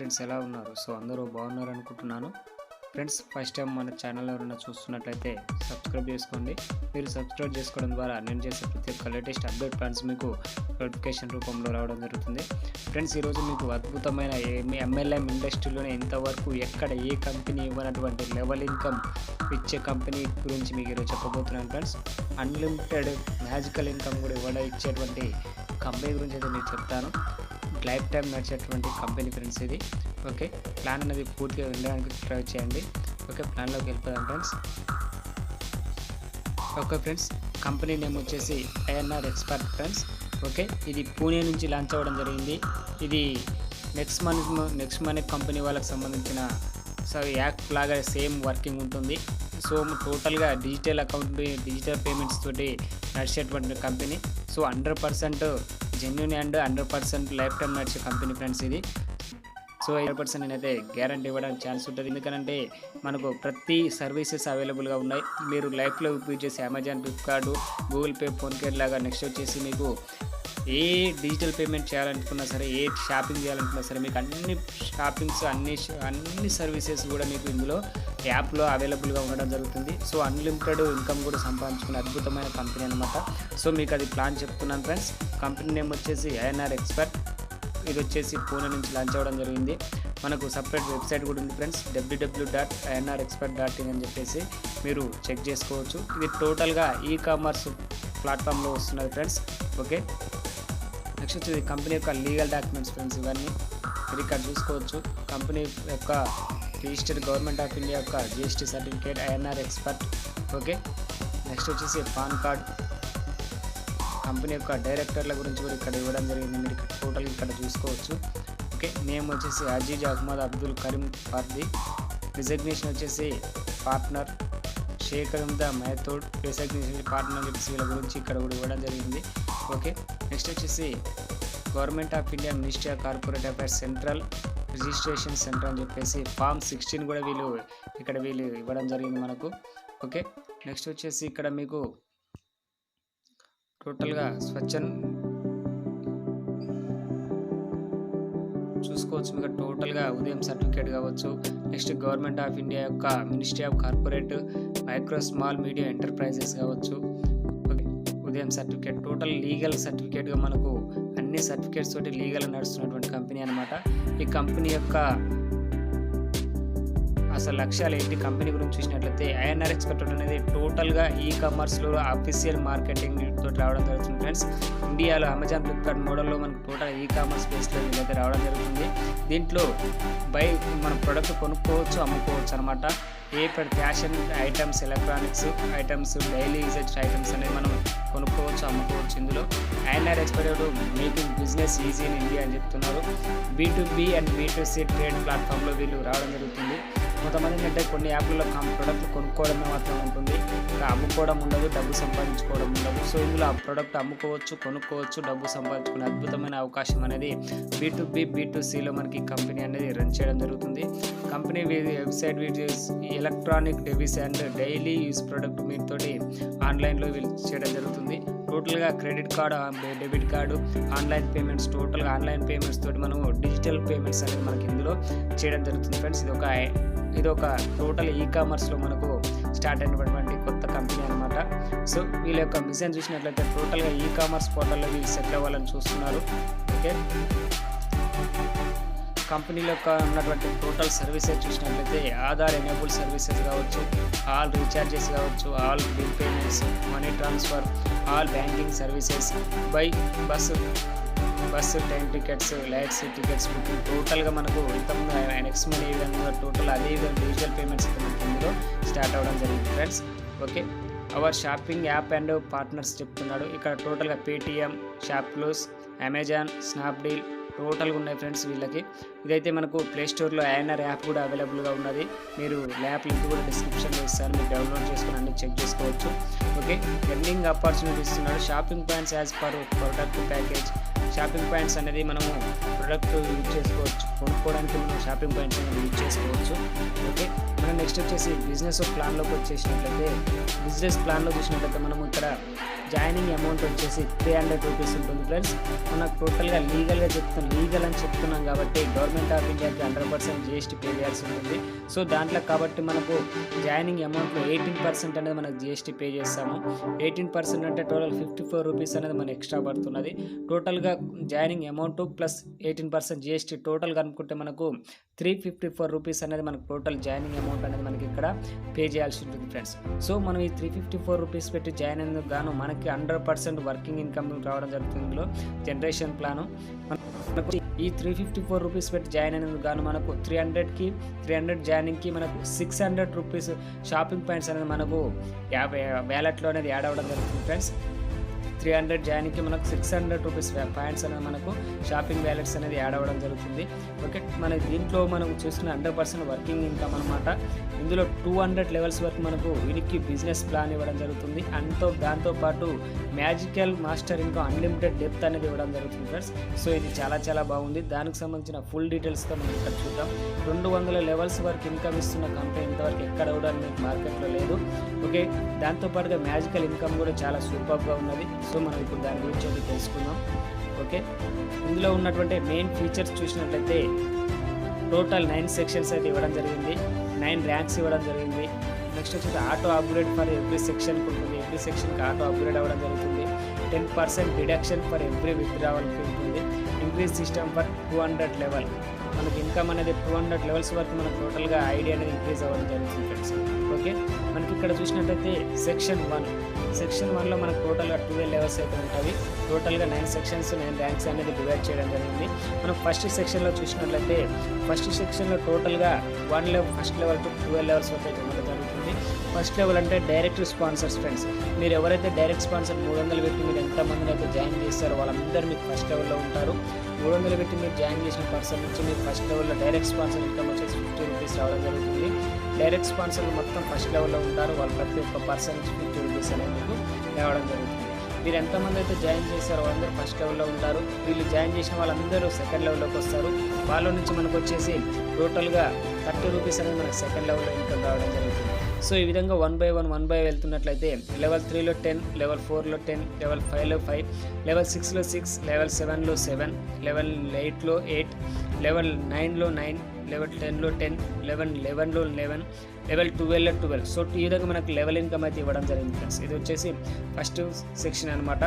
Friends, ఎలా ఉన్నారు? అందరూ బాగున్నారు అనుకుంటున్నాను. ఫ్రెండ్స్, ఫస్ట్ టైం మన ఛానల్ ఎవరైనా చూస్తున్నట్లయితే సబ్స్క్రైబ్ చేసుకోండి. మీరు సబ్స్క్రైబ్ చేసుకోవడం ద్వారా నేను చేసే ప్రతి ఒక్క లేటెస్ట్ అప్డేట్ ప్లాన్స్ మీకు నోటిఫికేషన్ రూపంలో రావడం జరుగుతుంది. ఫ్రెండ్స్, ఈరోజు మీకు అద్భుతమైన ఎంఎల్ఎం ఇండస్ట్రీలోనే ఇంతవరకు ఎక్కడ ఏ కంపెనీ ఇవ్వనటువంటి లెవెల్ ఇన్కమ్ ఇచ్చే కంపెనీ గురించి మీకు ఈరోజు చెప్పబోతున్నాను. ఫ్రెండ్స్, అన్లిమిటెడ్ మ్యాజికల్ ఇన్కమ్ కూడా ఇచ్చేటువంటి కంపెనీ గురించి అయితే మీకు చెప్తాను. లైఫ్ టైం నడిచేటువంటి కంపెనీ ఫ్రెండ్స్ ఇది. ఓకే, ప్లాన్ అనేది పూర్తిగా వెళ్ళడానికి ట్రై చేయండి. ఓకే, ప్లాన్లోకి వెళ్ళిపోదాం friends. Okay friends, company name వచ్చేసి ఐఎన్ఆర్ ఎక్స్పర్ట్ ఫ్రెండ్స్. ఓకే, ఇది పూణే నుంచి లాంచ్ అవ్వడం జరిగింది. ఇది నెక్స్ట్ మంత్ కంపెనీ వాళ్ళకి సంబంధించిన యాప్ లాగా సేమ్ వర్కింగ్ ఉంటుంది. సో టోటల్గా డిజిటల్ పేమెంట్స్ తోటి నడిచేటువంటి company. So 100% genuine and 100% life time నడిచే కంపెనీ ఫ్రెండ్స్ ఇది. సో 100% నేనైతే గ్యారంటీ ఇవ్వడానికి ఛాన్స్ ఉంటుంది. ఎందుకంటే మనకు ప్రతి సర్వీసెస్ అవైలబుల్గా ఉన్నాయి. మీరు లైఫ్లో యూజ్ చేసే Amazon, Flipkart, Google pay, PhonePe లాగా నెక్స్ట్ వచ్చేసి మీకు ఏ డిజిటల్ పేమెంట్ చేయాలనుకున్నా సరే, ఏ షాపింగ్ చేయాలనుకున్నా సరే, మీకు అన్ని షాపింగ్స్ అన్ని సర్వీసెస్ కూడా మీకు ఇందులో యాప్లో అవైలబుల్గా ఉండడం జరుగుతుంది. సో అన్లిమిటెడ్ ఇన్కమ్ కూడా సంపాదించుకునే అద్భుతమైన కంపెనీ అనమాట. సో మీకు అది ప్లాన్ చెప్తున్నాను ఫ్రెండ్స్. కంపెనీ నేమ్ వచ్చేసి ఐఎన్ఆర్ ఎక్స్పర్ట్. ఇది వచ్చేసి పూణే నుంచి లాంచ్ అవ్వడం జరిగింది. మనకు సపరేట్ వెబ్సైట్ కూడా ఉంది ఫ్రెండ్స్, www.inrexpert.in అని చెప్పేసి మీరు చెక్ చేసుకోవచ్చు. ఇది టోటల్గా ఈకామర్స్ ప్లాట్ఫామ్లో వస్తున్నది ఫ్రెండ్స్. ఓకే, నెక్స్ట్ వచ్చేది కంపెనీ యొక్క లీగల్ డాక్యుమెంట్స్ ఫ్రెండ్స్. ఇవన్నీ మీరు ఇక్కడ చూసుకోవచ్చు. కంపెనీ యొక్క రిజిస్టర్డ్ గవర్నమెంట్ ఆఫ్ ఇండియా యొక్క GST certificate INR expert. Okay, next వచ్చేసి పాన్ కార్డ్. కంపెనీ యొక్క డైరెక్టర్ల గురించి కూడా ఇక్కడ ఇవ్వడం జరిగింది. మీరు ఇక్కడ టోటల్ ఇక్కడ చూసుకోవచ్చు. ఓకే, నేమ్ వచ్చేసి అజీజ్ అహ్మద్ అబ్దుల్ కరీం ఫర్దీ. డిజగ్నేషన్ వచ్చేసి partner. Sheikh the మైథోడ్ designation partner వీళ్ళ గురించి ఇక్కడ కూడా ఇవ్వడం జరిగింది. ఓకే, నెక్స్ట్ వచ్చేసి government of India ministry of corporate affairs central registration centre అని చెప్పేసి ఫామ్ 16 కూడా వీళ్ళు ఇవ్వడం జరిగింది మనకు. ఓకే, నెక్స్ట్ వచ్చేసి ఇక్కడ మీకు టోటల్గా స్వచ్ఛన్ చూసుకోవచ్చు. మీకు టోటల్గా ఉదయం సర్టిఫికేట్ కావచ్చు. నెక్స్ట్ గవర్నమెంట్ ఆఫ్ ఇండియా యొక్క ministry of corporate micro small medium enterprises కావచ్చు. ఉదయం సర్టిఫికేట్ టోటల్ లీగల్ సర్టిఫికేట్గా మనకు అన్ని సర్టిఫికేట్స్ తోటి లీగల్ నడుస్తున్నటువంటి కంపెనీ అనమాట. ఈ కంపెనీ యొక్క అసలు లక్ష్యాలు ఏంటి కంపెనీ గురించి చూసినట్లయితే, ఐఎన్ఆర్ ఎక్స్పర్ట్ అనేది టోటల్గా ఈకామర్స్లో అఫీషియల్ మార్కెటింగ్ తోటి రావడం జరుగుతుంది ఫ్రెండ్స్. ఇండియాలో అమెజాన్, ఫ్లిప్కార్ట్ మోడల్లో మనకు టోటల్ ఈకామర్స్ బేస్లో వీళ్ళైతే రావడం జరుగుతుంది. దీంట్లో మన ప్రోడక్ట్ కొనుక్కోవచ్చు, అమ్ముకోవచ్చు అనమాట. Fashion items, electronics items, daily uses items అనేది మనం కొనుక్కోవచ్చు, అమ్ముకోవచ్చు. ఇందులో INR expert making business easy in India అని చెప్తున్నారు. B2B అండ్ B2C ట్రేడ్ ప్లాట్ఫామ్లో వీళ్ళు రావడం జరుగుతుంది. కొంతమంది ఏంటంటే కొన్ని యాప్లలో ప్రోడక్ట్లు కొనుక్కోవడమే మాత్రం ఉంటుంది, ఇంకా అమ్ముకోవడం ఉండదు, డబ్బు సంపాదించుకోవడం ఉండదు. సో ఇందులో ఆ ప్రోడక్ట్ అమ్ముకోవచ్చు, కొనుక్కోవచ్చు, డబ్బు సంపాదించుకునే అద్భుతమైన అవకాశం అనేది B2B, B2Cలో మనకి కంపెనీ అనేది రన్ చేయడం జరుగుతుంది. Company website electronic device and daily use product మీతోటి ఆన్లైన్లో వీళ్ళు చేయడం జరుగుతుంది. టోటల్గా credit card, debit card, online payments, టోటల్గా ఆన్లైన్ పేమెంట్స్ తోటి మనము డిజిటల్ పేమెంట్స్ అనేది మనకి ఇందులో చేయడం జరుగుతుంది ఫ్రెండ్స్. ఇది ఒక టోటల్ ఈకామర్స్లో మనకు స్టార్ట్ అయినటువంటి కొత్త కంపెనీ అనమాట. సో వీళ్ళ యొక్క మిషన్ చూసినట్లయితే టోటల్గా ఈకామర్స్ పోర్టల్లో వీళ్ళు సెటిల్ అవ్వాలని చూస్తున్నారు. ఓకే, కంపెనీలో ఉన్నటువంటి టోటల్ సర్వీసెస్ చూసినట్లయితే ఆధార్ ఎనేబుల్ సర్వీసెస్ కావచ్చు, ఆల్ రీఛార్జెస్ కావచ్చు, all bill payments, money transfer, all banking services, bus train tickets, lights tickets booking, టోటల్గా మనకు ఇంతకుముందు నెక్స్ట్ మనీ ఏ విధంగా టోటల్ అదే విధంగా డిజిటల్ పేమెంట్స్ మనకి ఇందులో స్టార్ట్ అవ్వడం జరిగింది friends. Okay, our shopping app and partners చెప్తున్నాడు. ఇక్కడ టోటల్గా పేటిఎం, షాప్క్లూస్, అమెజాన్, స్నాప్డీల్ టోటల్గా ఉన్నాయి ఫ్రెండ్స్ వీళ్ళకి. ఇదైతే మనకు ప్లేస్టోర్లో ఐఎన్ఆర్ యాప్ కూడా అవైలబుల్గా ఉన్నది. మీరు యాప్ లింక్ కూడా డిస్క్రిప్షన్లో ఇస్తాను, మీరు డౌన్లోడ్ చేసుకుని అన్ని చెక్ చేసుకోవచ్చు. ఓకే, ఎర్నింగ్ ఆపర్చునిటీ ఇస్తున్నాడు. Shopping points as per product package. Shopping points అనేది మనము ప్రొడక్ట్ యూజ్ చేసుకోవచ్చు, కొనుక్కోవడానికి మనం షాపింగ్ పాయింట్స్ అనేది యూజ్ చేసుకోవచ్చు. ఓకే, మనం నెక్స్ట్ వచ్చేసి బిజినెస్ ప్లాన్లోకి వచ్చేసినట్లయితే, బిజినెస్ ప్లాన్లో చూసినట్లయితే మనము ఇక్కడ జాయినింగ్ అమౌంట్ వచ్చేసి 300 రూపీస్ ఉంటుంది ఫ్రెండ్స్. మనకు టోటల్గా లీగల్ అని చెప్తున్నాం కాబట్టి గవర్నమెంట్ ఆఫ్ ఇండియాకి 100% జిఎస్టీ పే చేయాల్సి ఉంటుంది. సో దాంట్లో కాబట్టి మనకు జాయినింగ్ అమౌంట్లో 18% అనేది మనకు జిఎస్టీ పే చేస్తాము. 18% అంటే టోటల్ 54 రూపీస్ అనేది మనకు ఎక్స్ట్రా పడుతున్నది. టోటల్గా జాయినింగ్ అమౌంట్ ప్లస్ 18% జిఎస్టీ టోటల్గా అనుకుంటే మనకు 354 రూపీస్ అనేది మనకు టోటల్ జాయినింగ్ అమౌంట్ అనేది మనకి ఇక్కడ పే చేయాల్సి ఉంటుంది ఫ్రెండ్స్. సో మనం ఈ 354 రూపీస్ పెట్టి జాయిన్ అయినందుకు గాను మనకి 100% వర్కింగ్ ఇన్కమ్ రావడం జరుగుతుంది. ఇందులో జనరేషన్ ప్లాను మనకు ఈ 354 రూపీస్ పెట్టి జాయిన్ అయినందుకు గాను మనకు 300 జాయినింగ్కి మనకు 600 రూపీస్ షాపింగ్ పాయింట్స్ అనేది మనకు వ్యాలెట్లో అనేది యాడ్ అవ్వడం జరుగుతుంది ఫ్రెండ్స్. 300 జాయినింగ్కి మనకు 600 రూపీస్ పాయింట్స్ అనేది మనకు షాపింగ్ వ్యాలెట్స్ అనేది యాడ్ అవ్వడం జరుగుతుంది. ఓకే, మన దీంట్లో మనం చూస్తున్న 100% వర్కింగ్ ఇన్కమ్ అనమాట. ఇందులో 200 లెవెల్స్ వరకు మనకు వీరికి బిజినెస్ ప్లాన్ ఇవ్వడం జరుగుతుంది. దాంతోపాటు magical master income unlimited depth అనేది ఇవ్వడం జరుగుతుంది ఫ్రెండ్స్. సో ఇది చాలా బాగుంది. దానికి సంబంధించిన ఫుల్ డీటెయిల్స్తో మనం ఇక్కడ చూద్దాం. 200 లెవెల్స్ వరకు ఇన్కమ్ ఇస్తున్న కంపెనీ ఇంతవరకు ఎక్కడ కూడా మీకు మార్కెట్లో లేదు. ఓకే, దాంతోపాటుగా మ్యాజికల్ ఇన్కమ్ కూడా చాలా సూపర్గా ఉన్నది. సో మనం ఇప్పుడు దాని గురించి అయితే తెలుసుకుందాం. ఓకే, ఇందులో ఉన్నటువంటి మెయిన్ ఫీచర్స్ చూసినట్లయితే టోటల్ 9 సెక్షన్స్ అయితే ఇవ్వడం జరిగింది. 9 ర్యాంక్స్ ఇవ్వడం జరిగింది. నెక్స్ట్ వచ్చేసి ఆటో అప్గ్రేడ్ ఫర్ ఎవ్రీ సెక్షన్కి ఉంటుంది. ఎవ్రీ సెక్షన్కి ఆటో అప్గ్రేడ్ అవ్వడం జరుగుతుంది. 10% డిడక్షన్ ఫర్ ఎవ్రీ విత్డ్రావల్కి ఉంటుంది. Increase system for 200 level. మనకి ఇన్కమ్ అనేది 200 లెవెల్స్ వరకు మనకు టోటల్గా ఐడి అనేది ఇంక్రీజ్ అవ్వడం జరుగుతుంది ఫ్రెండ్స్. ఓకే, మనకి ఇక్కడ చూసినట్లయితే సెక్షన్ 1లో మనకు టోటల్గా 12 లెవెల్స్ అయితే ఉంటాయి. టోటల్గా 9 సెక్షన్స్ 9 ర్యాంక్స్ అనేది డివైడ్ చేయడం జరిగింది. మనం ఫస్ట్ సెక్షన్లో చూసినట్లయితే ఫస్ట్ సెక్షన్లో టోటల్గా ఫస్ట్ లెవెల్ టు 12 లెవెల్స్ వరకు అయితే ఉండడం జరుగుతుంది. ఫస్ట్ లెవెల్ అంటే డైరెక్ట్ స్పాన్సర్స్ ఫ్రెండ్స్. మీరు ఎవరైతే డైరెక్ట్ స్పాన్సర్ 300 పెట్టి మీరు ఎంతమందిని అయితే జాయిన్ చేస్తారో వాళ్ళందరూ మీకు ఫస్ట్ లెవెల్లో ఉంటారు. 300 పెట్టి మీరు జాయిన్ చేసిన పర్సన్ నుంచి మీరు ఫస్ట్ లెవెల్లో డైరెక్ట్ స్పాన్సర్ ఇన్కమ్ వచ్చేసి 50 రూపీస్ రావడం జరుగుతుంది. డైరెక్ట్ స్పాన్సర్లు మొత్తం ఫస్ట్ లెవెల్లో ఉంటారు. వాళ్ళు ప్రతి ఒక్క పర్సన్ నుంచి 50 రూపీస్ అనేది మీకు రావడం జరుగుతుంది. మీరు ఎంతమంది అయితే జాయిన్ చేస్తారో వాళ్ళందరూ ఫస్ట్ లెవెల్లో ఉంటారు. వీళ్ళు జాయిన్ చేసిన వాళ్ళందరూ సెకండ్ లెవెల్లోకి వస్తారు. వాళ్ళ నుంచి మనకు వచ్చేసి టోటల్గా 30 రూపీస్ అనేది మనకు సెకండ్ లెవెల్లో ఇన్కమ్ రావడం జరుగుతుంది. సో ఈ విధంగా 1 by 1 వెళ్తున్నట్లయితే లెవెల్ 3లో 10, లెవెల్ 4లో 10, లెవెల్ 5లో 5, లెవెల్ 6లో 6, లెవెల్ 7లో 7, లెవెల్ 8లో 8, లెవెల్ 9లో 9, లెవెల్ 10లో 10, లెవెల్ 11లో 11, లెవెల్ 12లో 12. సో ఈ విధంగా మనకు లెవెల్ ఇన్కమ్ అయితే ఇవ్వడం జరిగింది ఫ్రెండ్స్. ఇది వచ్చేసి ఫస్ట్ సెక్షన్ అనమాట.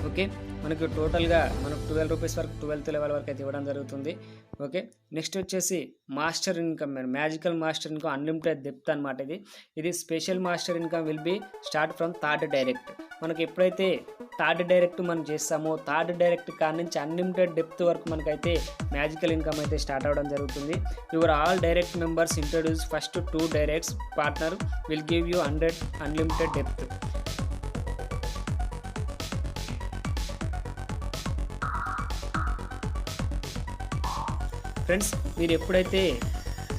ఓకే, మనకు టోటల్గా మనకు 12 రూపీస్ వరకు 12th లెవెల్ వరకు అయితే ఇవ్వడం జరుగుతుంది. ఓకే, నెక్స్ట్ వచ్చేసి master income, magical master income unlimited depth అనమాట. ఇది special master income will be start from third direct. మనకి ఎప్పుడైతే థర్డ్ డైరెక్ట్ మనం చేస్తామో థర్డ్ డైరెక్ట్ కాడ నుంచి అన్లిమిటెడ్ డెప్త్ వరకు మనకైతే మ్యాజికల్ ఇన్కమ్ అయితే స్టార్ట్ అవ్వడం జరుగుతుంది. Your all direct members introduce first 2 directs partner will give you 100 unlimited depth. Friends, మీరు ఎప్పుడైతే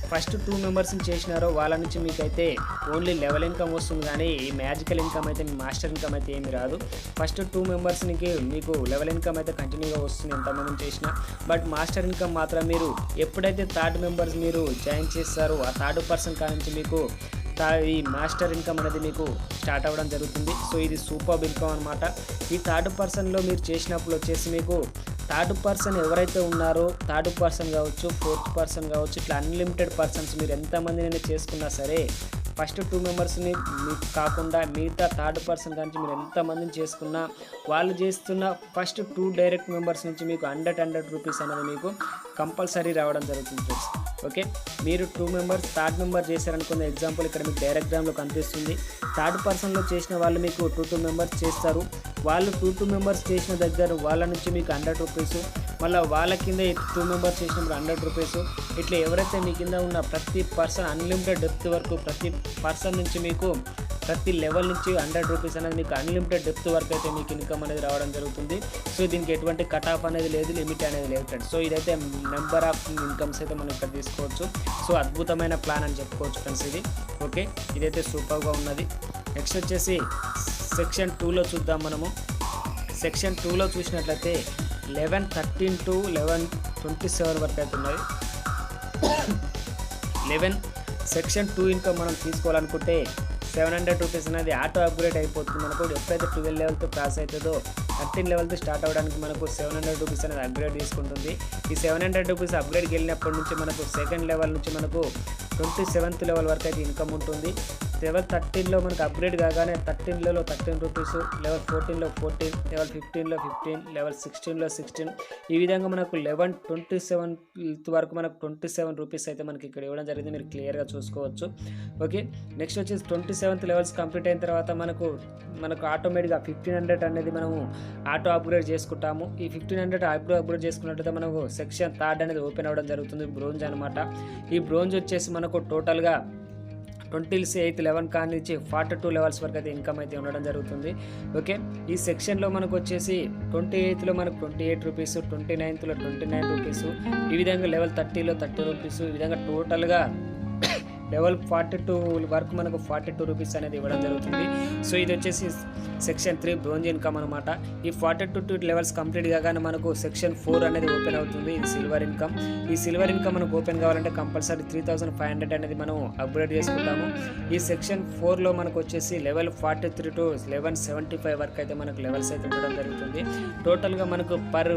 ఫస్ట్ 2 మెంబర్స్ని చేసినారో వాళ్ళ నుంచి మీకైతే ఓన్లీ లెవెల్ ఇన్కమ్ వస్తుంది, కానీ ఈ మ్యాజికల్ ఇన్కమ్ అయితే మీ మాస్టర్ ఇన్కమ్ అయితే ఏమి రాదు. ఫస్ట్ 2 మెంబర్స్కి మీకు లెవెల్ ఇన్కమ్ అయితే కంటిన్యూగా వస్తుంది ఎంతమంది చేసినా. బట్ మాస్టర్ ఇన్కమ్ మాత్రం మీరు ఎప్పుడైతే థర్డ్ మెంబర్స్ మీరు జాయిన్ చేస్తారో ఆ థర్డ్ పర్సన్ కాడ నుంచి మీకు ఈ మాస్టర్ ఇన్కమ్ అనేది మీకు స్టార్ట్ అవ్వడం జరుగుతుంది. సో ఇది సూపర్ ఇన్కమ్ అనమాట. ఈ థర్డ్ పర్సన్లో మీరు చేసినప్పుడు వచ్చేసి మీకు థర్డ్ పర్సన్ ఎవరైతే ఉన్నారో థర్డ్ పర్సన్ కావచ్చు, 4th పర్సన్ కావచ్చు, ఇట్లా అన్లిమిటెడ్ పర్సన్స్ మీరు ఎంతమందినైనా చేసుకున్నా సరే ఫస్ట్ 2 మెంబర్స్ని మీకు కాకుండా మిగతా థర్డ్ పర్సన్ కానీ మీరు ఎంతమందిని చేసుకున్నా వాళ్ళు చేస్తున్న ఫస్ట్ 2 డైరెక్ట్ మెంబర్స్ నుంచి మీకు 100 రూపీస్ అనేది మీకు కంపల్సరీ రావడం జరుగుతుంది ఫ్రెండ్స్. ఓకే, మీరు 2 మెంబర్స్ థర్డ్ మెంబర్ చేశారనుకున్న ఎగ్జాంపుల్ ఇక్కడ మీకు డైరెక్ట్గ్రామ్లో కనిపిస్తుంది. థర్డ్ పర్సన్లో చేసిన వాళ్ళు మీకు 2 మెంబర్స్ చేస్తారు. వాళ్ళు 2 మెంబర్స్ చేసిన దగ్గర వాళ్ళ నుంచి మీకు 100 రూపీస్, మళ్ళీ వాళ్ళ కింద 2 మెంబర్స్ చేసినప్పుడు 100 రూపీస్. ఇట్లా ఎవరైతే మీ కింద ఉన్న ప్రతి పర్సన్ అన్లిమిటెడ్ డెప్త్ వరకు ప్రతి పర్సన్ నుంచి మీకు ప్రతి లెవెల్ నుంచి 100 రూపీస్ అనేది మీకు అన్లిమిటెడ్ డెప్త్ వరకు అయితే మీకు ఇన్కమ్ అనేది రావడం జరుగుతుంది. సో దీనికి ఎటువంటి కట్ ఆఫ్ అనేది లేదు, లిమిట్ అనేది లేదు ఫ్రెండ్స్. సో ఇదైతే నెంబర్ ఆఫ్ ఇన్కమ్స్ అయితే మనం ఇక్కడ తీసుకోవచ్చు. సో అద్భుతమైన ప్లాన్ అని చెప్పుకోవచ్చు ఫ్రెండ్స్ ఇది. ఓకే, ఇదైతే సూపర్గా ఉన్నది. నెక్స్ట్ వచ్చేసి సెక్షన్ 2లో చూద్దాం మనము. సెక్షన్ 2లో చూసినట్లయితే 11:13 to 11:27 వరకు అయితే ఉన్నది. 11 సెక్షన్ 2 ఇన్కమ్ మనం తీసుకోవాలనుకుంటే రూపీస్ అనేది ఆటో అప్గ్రేడ్ అయిపోతుంది. మనకు ఎప్పుడైతే 12 లెవెల్తో క్రాస్ అవుతుందో 13 లెవెల్తో స్టార్ట్ అవ్వడానికి మనకు 700 రూపీస్ అనేది అప్గ్రేడ్ తీసుకుంటుంది. ఈ 700 రూపీస్ అప్గ్రేడ్కి వెళ్ళినప్పటి నుంచి మనకు సెకండ్ లెవెల్ నుంచి మనకు 27th లెవెల్ వరకు అయితే ఇన్కమ్ ఉంటుంది. లెవెల్ 13లో మనకు అప్గ్రేడ్ కాగానే 13లో 13 రూపీస్, లెవెల్ 14లో 14, లెవెల్ 15లో 15, లెవెల్ 16లో 16, ఈ విధంగా మనకు 27th వరకు మనకు 27 రూపీస్ అయితే మనకి ఇక్కడ ఇవ్వడం జరిగింది. మీరు క్లియర్గా చూసుకోవచ్చు. ఓకే, నెక్స్ట్ వచ్చేసి 27th లెవెల్స్ కంప్లీట్ అయిన తర్వాత మనకు ఆటోమేటిక్గా 1500 అనేది మనము ఆటో అప్గ్రేడ్ చేసుకుంటాము. ఈ 1500 అప్గ్రేడ్ చేసుకున్నట్లయితే మనకు సెక్షన్ 3 అనేది ఓపెన్ అవ్వడం జరుగుతుంది, బ్రోంజ్ అనమాట. ఈ బ్రోంజ్ వచ్చేసి మనకు టోటల్గా 28th లెవెల్ కాడి నుంచి 42 లెవెల్స్ వరకు అయితే ఇన్కమ్ అయితే ఉండడం జరుగుతుంది. ఓకే, ఈ సెక్షన్లో మనకు వచ్చేసి 28లో మనకు 28 రూపీస్, 29లో 29 రూపీస్, ఈ విధంగా లెవెల్ 30లో 30 రూపీస్, ఈ విధంగా టోటల్గా లెవెల్ 42 వరకు మనకు 42 రూపీస్ అనేది ఇవ్వడం జరుగుతుంది. సో ఇది వచ్చేసి సెక్షన్ 3 బ్రోంజ్ ఇన్కమ్ అనమాట. ఈ 42 లెవెల్స్ కంప్లీట్ కాగానే మనకు సెక్షన్ 4 అనేది ఓపెన్ అవుతుంది. ఇది సిల్వర్ ఇన్కమ్. ఈ సిల్వర్ ఇన్కమ్ మనకు ఓపెన్ కావాలంటే కంపల్సరీ 3500 అనేది మనం అప్గ్రేడ్ చేసుకుంటాము. ఈ సెక్షన్ 4లో మనకు వచ్చేసి లెవెల్ 43 టు 1175 వరకు అయితే మనకు లెవెల్స్ అయితే ఉండడం జరుగుతుంది. టోటల్గా మనకు పర్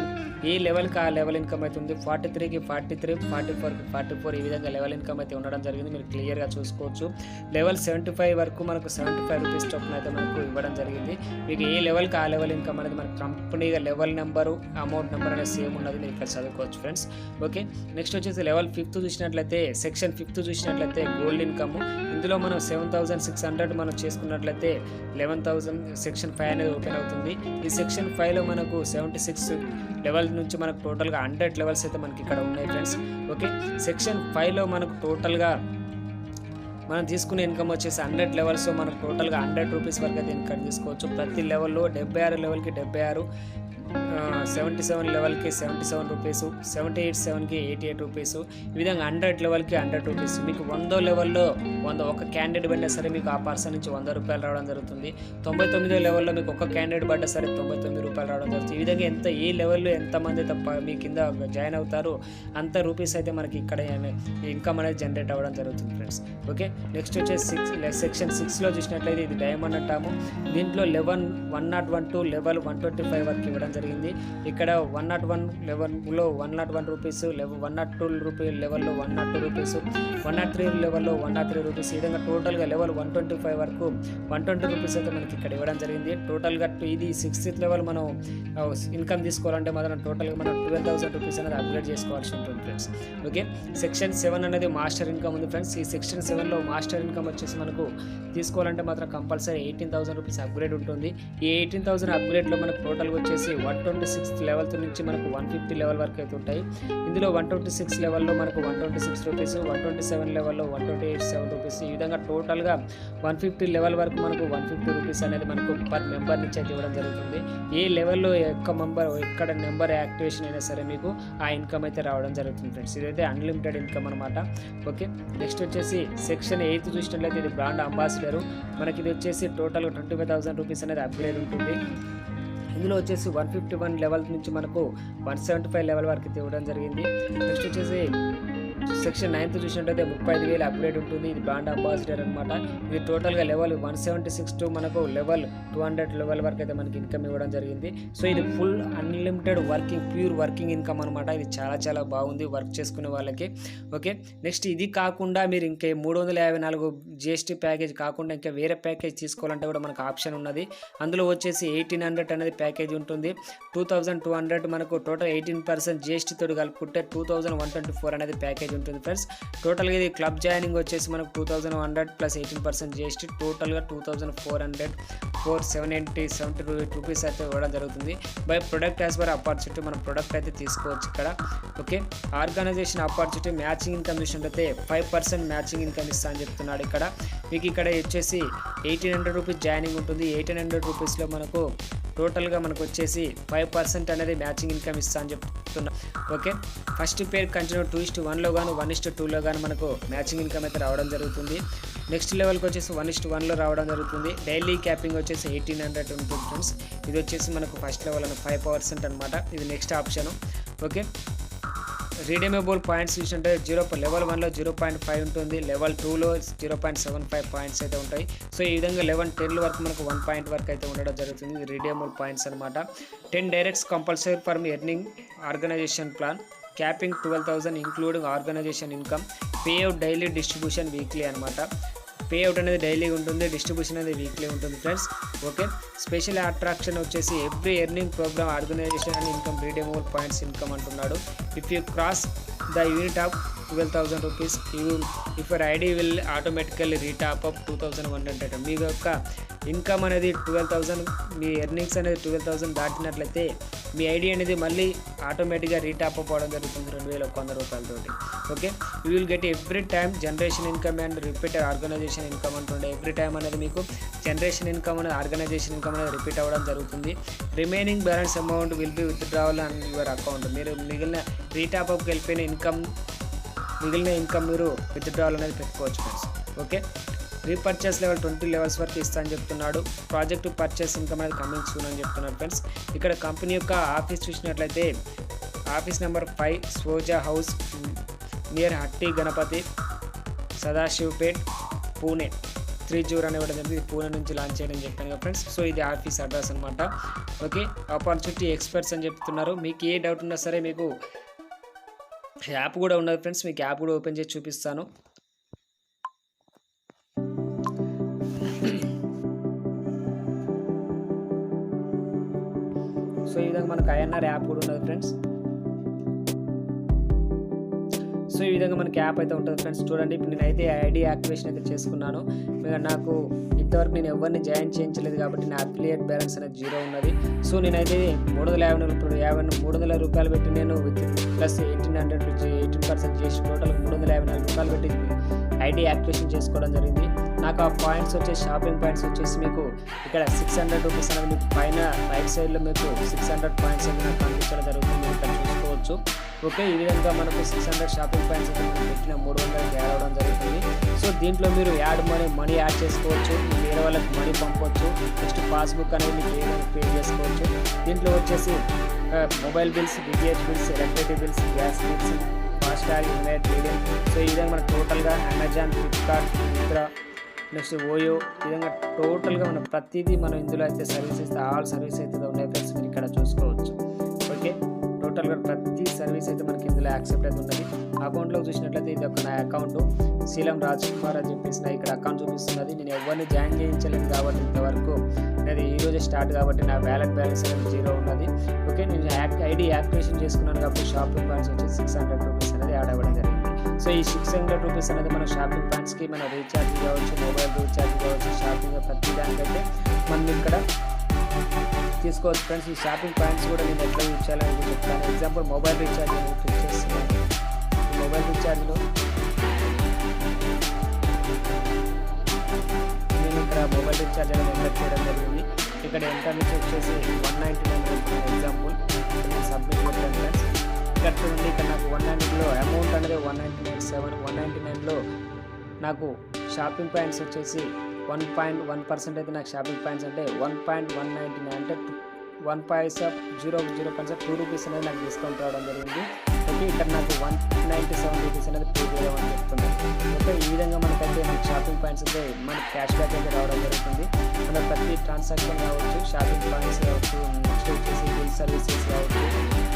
ఏ లెవెల్కి ఆ లెవెల్ ఇన్కమ్ అయితే ఉంది. 43కి 43, 44కి 44, ఈ విధంగా లెవెల్ ఇన్కమ్ అయితే ఉండడం జరిగింది. మీరు క్లియర్గా చూసుకోవచ్చు. లెవెల్ 75 వరకు మనకు 75 రూపీస్ చొప్పున అయితే మనకు ఇవ్వడం జరిగింది. మీకు ఏ లెవెల్కి ఆ లెవెల్ ఇన్కమ్ అనేది మనకు కంపెనీగా లెవెల్ నెంబరు, అమౌంట్ నెంబర్ అనేది సేమ్ ఉన్నది, మీరు ఇక్కడ చదువుకోవచ్చు ఫ్రెండ్స్. ఓకే, నెక్స్ట్ వచ్చేసి లెవెల్ 5 చూసినట్లయితే, సెక్షన్ 5 చూసినట్లయితే గోల్డ్ ఇన్కమ్. ఇందులో మనం 7600 మనం చేసుకున్నట్లయితే 11,000 సెక్షన్ 5 అనేది ఓపెన్ అవుతుంది. ఈ సెక్షన్ 5లో మనకు 76 లెవెల్ నుంచి మనకు టోటల్గా 100 లెవెల్స్ అయితే మనకి ఇక్కడ ఉన్నాయి ఫ్రెండ్స్. ఓకే, సెక్షన్ 5లో మనకు టోటల్గా మనం తీసుకునే ఇన్కమ్ వచ్చేసి 100 లెవెల్స్ మనకు టోటల్గా 100 రూపీస్ వరకు అయితే ఇన్కమ్ తీసుకోవచ్చు. ప్రతి లెవెల్లో 76 లెవెల్కి 76, 77 లెవెల్కి 77 రూపీస్, 78, 7కి 88 రూపీస్, ఈ విధంగా 100 లెవెల్కి 100 రూపీస్. మీకు 100 లెవెల్లో ఒక క్యాండిడేట్ పడినా సరే మీకు ఆ పర్సన్ నుంచి 100 రూపాయలు రావడం జరుగుతుంది. 99 లెవెల్లో మీకు ఒక క్యాండిడేట్ పడ్డా సరే 99 రూపాయలు రావడం జరుగుతుంది. ఈ విధంగా ఏ లెవెల్లో ఎంతమంది అయితే మీ కింద జాయిన్ అవుతారో అంత రూపీస్ అయితే మనకి ఇక్కడ ఇన్కమ్ అనేది జనరేట్ అవ్వడం జరుగుతుంది ఫ్రెండ్స్. ఓకే, నెక్స్ట్ వచ్చేసి సెక్షన్ 6లో చూసినట్లయితే ఇది డైమండ్ అంటాము. దీంట్లో లెవెల్ 101 టు లెవెల్ 125 వరకు ఇవ్వడం జరిగింది. ఇక్కడ 101 లెవెల్లో 101 రూపీస్, 102 లెవెల్లో 102 రూపీస్, 103 లెవెల్లో 103 రూపీస్, ఈ విధంగా టోటల్గా లెవెల్ 125 వరకు 120 రూపీస్ అయితే మనకి ఇక్కడ ఇవ్వడం జరిగింది. టోటల్గా ఇది 6th లెవెల్ మనం ఇన్కమ్ తీసుకోవాలంటే మాత్రం టోటల్గా మనం 12,000 రూపీస్ అనేది అప్గ్రేడ్ చేసుకోవాల్సి ఉంటుంది ఫ్రెండ్స్. ఓకే, సెక్షన్ 7 అనేది మాస్టర్ ఇన్కమ్ ఉంది ఫ్రెండ్స్. ఈ సెక్షన్ 7లో మాస్టర్ ఇన్కమ్ వచ్చేసి మనకు తీసుకోవాలంటే మాత్రం కంపల్సరీ 18,000 రూపీస్ అప్గ్రేడ్ ఉంటుంది. ఈ 18,000 అప్గ్రేడ్లో మనకు టోటల్గా వచ్చేసి 126 లెవెల్ నుంచి మనకు 150 లెవెల్ వరకు అయితే ఉంటాయి. ఇందులో 126 లెవెల్లో మనకు 126 రూపీస్, 127 లెవెల్లో 127 రూపీస్, ఈ విధంగా టోటల్గా 150 లెవెల్ వరకు మనకు 150 రూపీస్ అనేది మనకు పర్ మెంబర్ నుంచి అయితే ఇవ్వడం జరుగుతుంది. ఏ లెవెల్లో ఎక్కడ నెంబర్ యాక్టివేషన్ అయినా సరే మీకు ఆ ఇన్కమ్ అయితే రావడం జరుగుతుంది ఫ్రెండ్స్. ఇదైతే అన్లిమిటెడ్ ఇన్కమ్ అనమాట. ఓకే, నెక్స్ట్ వచ్చేసి సెక్షన్ 8 చూసినట్లయితే ఇది బ్రాండ్ అంబాసిడర్. మనకి ఇది వచ్చేసి టోటల్గా 25,000 రూపీస్ అనేది అప్గ్రేడ్ ఉంటుంది. ఇందులో వచ్చేసి 151 లెవెల్ నుంచి మనకు 175 లెవెల్ వరకు ఇవ్వడం జరిగింది. నెక్స్ట్ వచ్చేసి సెక్షన్ 9 చూసినట్టయితే 35,000 అప్గ్రేడ్ ఉంటుంది. ఇది బ్రాండ్ అంబాసిడర్ అనమాట. ఇది టోటల్గా లెవెల్ 176 టు మనకు లెవెల్ 200 లెవెల్ వరకు అయితే మనకి ఇన్కమ్ ఇవ్వడం జరిగింది. సో ఇది full unlimited pure working income అనమాట. ఇది చాలా బాగుంది వర్క్ చేసుకునే వాళ్ళకి. ఓకే, నెక్స్ట్ ఇది కాకుండా మీరు ఇంకా 354 GST ప్యాకేజ్ కాకుండా ఇంకా వేరే ప్యాకేజ్ తీసుకోవాలంటే కూడా మనకు ఆప్షన్ ఉన్నది. అందులో వచ్చేసి 1800 అనేది ప్యాకేజ్ ఉంటుంది. 2200 మనకు టోటల్ 18% GST తోటి కలుపుకుంటే 2124 అనేది ప్యాకేజ్ ఉంటుంది ఫ్రెండ్స్. టోటల్గా ఇది క్లబ్ జాయినింగ్ వచ్చేసి మనకు 2100 ప్లస్ 18% GST టోటల్గా 2470 రూపీస్ అయితే ఇవ్వడం జరుగుతుంది. Buy product as per opportunity మనం ప్రొడక్ట్ అయితే తీసుకోవచ్చు ఇక్కడ. Okay, organisation opportunity matching income చూసినట్లయితే 5% మ్యాచింగ్ ఇన్కమ్ ఇస్తా అని చెప్తున్నాడు ఇక్కడ. మీకు ఇక్కడ వచ్చేసి 1800 రూపీస్ జాయినింగ్ ఉంటుంది. 1800 రూపీస్లో మనకు టోటల్గా మనకు వచ్చేసి 5% అనేది మ్యాచింగ్ ఇన్కమ్ ఇస్తా అని చెప్తున్నా. ఓకే, ఫస్ట్ పేర్ కంటిన్యూ 2:1లో కానీ 1:2లో కానీ మనకు మ్యాచింగ్ ఇన్కమ్ అయితే రావడం జరుగుతుంది. నెక్స్ట్ లెవెల్కి వచ్చేసి 1:1లో రావడం జరుగుతుంది. డైలీ క్యాపింగ్ వచ్చేసి 1800 ఉంటుంది ఫ్రెండ్స్. ఇది వచ్చేసి మనకు ఫస్ట్ లెవెల్ 5% అనమాట. ఇది నెక్స్ట్ ఆప్షను. ఓకే, రీడీమబుల్ పాయింట్స్ చూసుకుంటే లెవెల్ 1లో 0.5 ఉంటుంది, లెవెల్ 2లో 0.75 పాయింట్స్ అయితే ఉంటాయి. సో ఈ విధంగా 11, 10 వరకు మనకు 1 పాయింట్ వరకు అయితే ఉండడం జరుగుతుంది. ఇది రీడీమబుల్ పాయింట్స్ అనమాట. 10 directs compulsory for earning organisation plan, capping 12,000 including organisation income, pay out daily, distribution weekly అనమాట. పే అవుట్ అనేది డైలీ ఉంటుంది, డిస్ట్రిబ్యూషన్ అనేది వీక్లీ ఉంటుంది ఫ్రెండ్స్. ఓకే, స్పెషల్ అట్రాక్షన్ వచ్చేసి every earning programme organisation and income redeemable points income అంటున్నాడు. If you cross the unit of 12,000 rupees if your ID will automatically retop up 2,100. మీ యొక్క income అనేది 12,000, మీ earnings అనేది 12,000 దాటినట్లయితే మీ ID అనేది మళ్ళీ ఆటోమేటిక్గా రీటాప్ అప్ అవ్వడం జరుగుతుంది 2,100 రూపాయలతోటి. Okay, you will get every time generation income and repeated organisation income అంటుండే. ఎవ్రీ టైమ్ అనేది మీకు జనరేషన్ ఇన్కమ్ అనేది ఆర్గనైజేషన్ ఇన్కమ్ అనేది రిపీట్ అవ్వడం జరుగుతుంది. Remaining balance amount will be withdrawal on your account. మీరు మిగిలిన రీటాప్ అప్కి వెళ్ళిపోయిన మిగిలిన ఇన్కమ్ మీరు విత్డ్రావల్ అనేది పెట్టుకోవచ్చు friends. Okay, repurchase level 20 levels వరకు ఇస్తా అని చెప్తున్నాడు. ప్రాజెక్ట్ పర్చేస్ ఇన్కమ్ అనేది కమింగ్ సూన్ అని చెప్తున్నాడు ఫ్రెండ్స్. ఇక్కడ కంపెనీ యొక్క ఆఫీస్ చూసినట్లయితే ఆఫీస్ నెంబర్ 5 సోజా హౌస్ నియర్ హట్టి గణపతి సదాశివపేట్ పూణే 30 అని ఇవ్వడం జరిగింది. పూణే నుంచి లాంచ్ చేయడం చెప్పాను కదా ఫ్రెండ్స్. సో ఇది ఆఫీస్ అడ్రస్ అనమాట. ఓకే, ఆపర్చునిటీ ఎక్స్పర్ట్స్ అని చెప్తున్నారు. మీకు ఏ డౌట్ ఉన్నా సరే మీకు యాప్ కూడా ఉన్నది ఫ్రెండ్స్. మీకు యాప్ కూడా ఓపెన్ చేసి చూపిస్తాను. సో ఈ విధంగా మనకు ఐఎన్ఆర్ యాప్ కూడా ఉన్నది ఫ్రెండ్స్. సో ఈ విధంగా మనకి యాప్ అయితే ఉంటుంది ఫ్రెండ్స్. చూడండి, ఇప్పుడు నేనైతే ఐడి యాక్టివేషన్ అయితే చేసుకున్నాను. నాకు ఇంతవరకు నేను ఎవరిని జాయిన్ చేయించలేదు కాబట్టి నా అఫిలియేట్ బ్యాలెన్స్ అనేది 0 ఉన్నది. సో నేనైతే 300 రూపాయలు పెట్టి నేను విత్ ప్లస్ 18% చేసి టోటల్ 354 రూపాయలు పెట్టి ఐడి యాక్టివేషన్ చేసుకోవడం జరిగింది. నాకు ఆ పాయింట్స్ వచ్చేసి షాపింగ్ పాయింట్స్ వచ్చేసి మీకు ఇక్కడ 600 రూపీస్ అనేది మీకు పైన రైట్ సైడ్లో మీకు 600 పాయింట్స్ అనేది నాకు కనిపించడం జరుగుతుంది. ఇక్కడ చూసుకోవచ్చు. ఓకే, ఈ విధంగా మనకు 600 షాపింగ్ పాయింట్స్ అయితే మనం పెట్టిన 300 యాడ్ అవ్వడం జరుగుతుంది. సో దీంట్లో మీరు మనీ యాడ్ చేసుకోవచ్చు, వేరే వాళ్ళకి మనీ పంపవచ్చు, నెక్స్ట్ పాస్బుక్ అనేది మీకు ఏదైనా పే చేసుకోవచ్చు. దీంట్లో వచ్చేసి mobile bills, DTH bills, electricity bills, gas bills, FASTag, unite reading. So ఈ విధంగా మనకు టోటల్గా Amazon, Flipkart, Mitra, next OYO, ఈ విధంగా టోటల్గా మనం ప్రతిదీ మనం ఇందులో అయితే సర్వీసెస్ ఆల్ సర్వీస్ అయితే ఉన్నాయి ఫ్రెండ్స్. మీరు ఇక్కడ చూసుకోవచ్చు. ఓకే, టోటల్గా ప్రతి సర్వీస్ అయితే మనకి ఇందులో యాక్సెప్ట్ అయితే ఉన్నది. అకౌంట్లో చూసినట్లయితే ఇది ఒక నా అకౌంట్ శీలం రాజ్ కుమార్ అని చెప్పేసి నా ఇక్కడ అకౌంట్ చూపిస్తున్నది. నేను ఎవరిని జాయిన్ చేయించలేదు కాబట్టి ఇంతవరకు అది ఈరోజే స్టార్ట్ కాబట్టి నా వ్యాలెట్ బ్యాలెన్స్ అనేది 0 ఉన్నది. ఓకే, నేను ఐడి యాక్టివేషన్ చేసుకున్నాను కాబట్టి షాపింగ్ పాయింట్స్ వచ్చి 600 రూపీస్ అనేది యాడ్ అవ్వడం జరిగింది. సో ఈ 600 రూపీస్ అనేది మన షాపింగ్ పాయింట్స్కి మన రీఛార్జ్ కావచ్చు, మొబైల్ రీఛార్జ్ కావచ్చు, షాపింగ్ ప్రతి దానికైతే మనం ఇక్కడ తీసుకోవచ్చు ఫ్రెండ్స్. ఈ షాపింగ్ పాయింట్స్ కూడా నేను ఎట్లా యూజ్ చేయాలని చెప్తాను. ఎగ్జాంపుల్ మొబైల్ రీఛార్జ్ నేను క్లిక్ చేస్తున్నాను. ఈ మొబైల్ రీఛార్జ్లో నేను ఇక్కడ మొబైల్ రీఛార్జ్ అనేది ఎంటర్ చేయడం జరిగింది. ఇక్కడ ఎంటర్ నుంచి వచ్చేసి 199 ఎగ్జాంపుల్ నేను సబ్మిట్ పెట్టాను ఫ్రెండ్స్. ఇక్కడ చూడండి, ఇక్కడ నాకు 190లో అమౌంట్ అనేది 199లో నాకు షాపింగ్ పాయింట్స్ వచ్చేసి 1.1% అయితే నాకు షాపింగ్ పాయింట్స్ అంటే 1.199 అంటే 1.0 రూపీస్ అనేది నాకు డిస్కౌంట్ రావడం జరిగింది. ఓకే, ఇక్కడ నాకు 197 రూపీస్ అనేది పే చేయమని చెప్తున్నాను. ఓకే, ఈ విధంగా మనకైతే మనకి షాపింగ్ పాయింట్స్ అయితే మనకి క్యాష్ బ్యాక్ అయితే రావడం జరుగుతుంది. మన ప్రతి ట్రాన్సాక్షన్ కావచ్చు, షాపింగ్ పాయింట్స్ కావచ్చు, నెక్స్ట్ వచ్చేసి బిల్ సర్వీసెస్ కావచ్చు,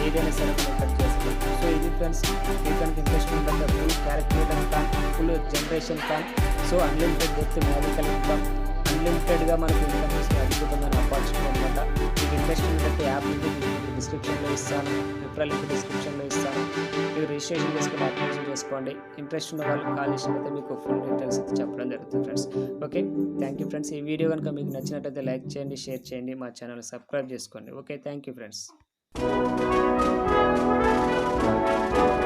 ఏదైనా సరే మనం ఇక్కడ చేసుకోవచ్చు. సో ఇది ఫ్రెండ్స్, మీకు కనుక ఇంట్రెస్ట్ ఉంటే full calculator plan, full generation plan, so unlimited depth magical income, అన్లిమిటెడ్గా మనకి ఇన్కమ్ వస్తే అద్భుతమైన ఆపర్చునిటీ అనమాట. మీకు ఇంట్రెస్ట్ ఉంటే యాప్ లింక్ డిస్క్రిప్షన్లో ఇస్తాను, రిఫరల్ లింక్ డిస్క్రిప్షన్లో ఇస్తాను. మీరు రిజిస్ట్రేషన్ చేసుకుని యాక్టివేషన్ చేసుకోండి. ఇంట్రెస్ట్ ఉన్న వాళ్ళు కాల్ చేసినట్లయితే మీకు ఫుల్ డీటెయిల్స్ అయితే చెప్పడం జరుగుతుంది friends. Okay, thank you friends. ఈ వీడియో కనుక మీకు నచ్చినట్లయితే లైక్ చేయండి, షేర్ చేయండి, మా ఛానల్ సబ్స్క్రైబ్ చేసుకోండి. Okay, thank you friends.